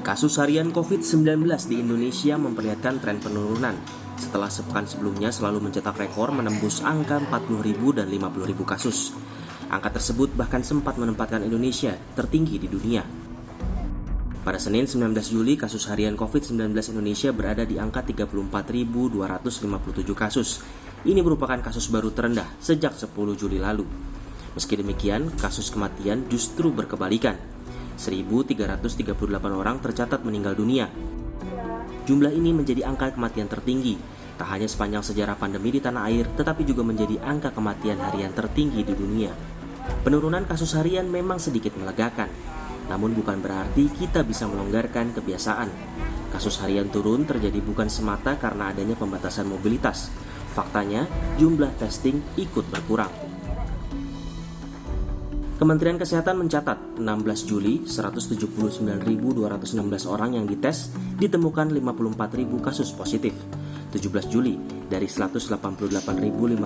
Kasus harian COVID-19 di Indonesia memperlihatkan tren penurunan setelah sepekan sebelumnya selalu mencetak rekor menembus angka 40.000 dan 50.000 kasus. Angka tersebut bahkan sempat menempatkan Indonesia tertinggi di dunia. Pada Senin 19 Juli, kasus harian COVID-19 Indonesia berada di angka 34.257 kasus. Ini merupakan kasus baru terendah sejak 10 Juli lalu. Meski demikian, kasus kematian justru berkebalikan. 1.338 orang tercatat meninggal dunia. Jumlah ini menjadi angka kematian tertinggi, tak hanya sepanjang sejarah pandemi di tanah air, tetapi juga menjadi angka kematian harian tertinggi di dunia. Penurunan kasus harian memang sedikit melegakan, namun bukan berarti kita bisa melonggarkan kebiasaan. Kasus harian turun terjadi bukan semata karena adanya pembatasan mobilitas. Faktanya, jumlah testing ikut berkurang. Kementerian Kesehatan mencatat 16 Juli 179.216 orang yang dites ditemukan 54.000 kasus positif. 17 Juli dari 188.551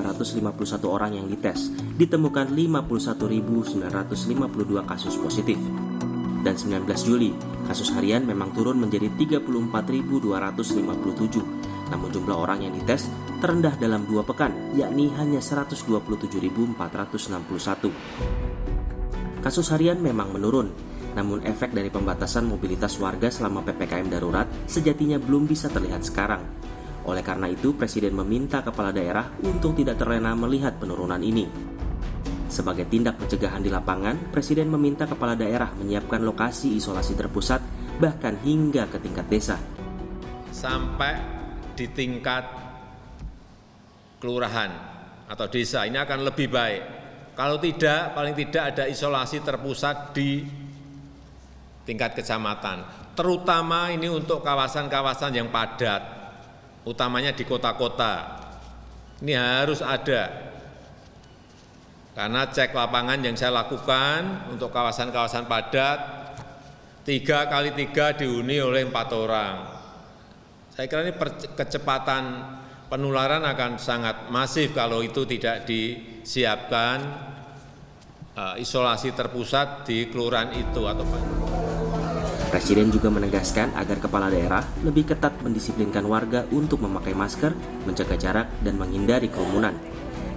orang yang dites ditemukan 51.952 kasus positif. Dan 19 Juli kasus harian memang turun menjadi 34.257. Namun jumlah orang yang dites terendah dalam 2 pekan, yakni hanya 127.461. Kasus harian memang menurun, namun efek dari pembatasan mobilitas warga selama PPKM darurat sejatinya belum bisa terlihat sekarang. Oleh karena itu, Presiden meminta kepala daerah untuk tidak terlena melihat penurunan ini. Sebagai tindak pencegahan di lapangan, Presiden meminta kepala daerah menyiapkan lokasi isolasi terpusat bahkan hingga ke tingkat desa. Sampai di tingkat kelurahan atau desa ini akan lebih baik. Kalau tidak, paling tidak ada isolasi terpusat di tingkat kecamatan. Terutama ini untuk kawasan-kawasan yang padat, utamanya di kota-kota. Ini harus ada. Karena cek lapangan yang saya lakukan untuk kawasan-kawasan padat, 3x3 dihuni oleh 4 orang. Saya kira ini kecepatan penularan akan sangat masif kalau itu tidak disiapkan isolasi terpusat di kelurahan itu atau apa. Presiden juga menegaskan agar kepala daerah lebih ketat mendisiplinkan warga untuk memakai masker, menjaga jarak, dan menghindari kerumunan.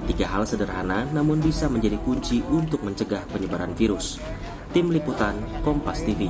3 hal sederhana namun bisa menjadi kunci untuk mencegah penyebaran virus. Tim Liputan Kompas TV.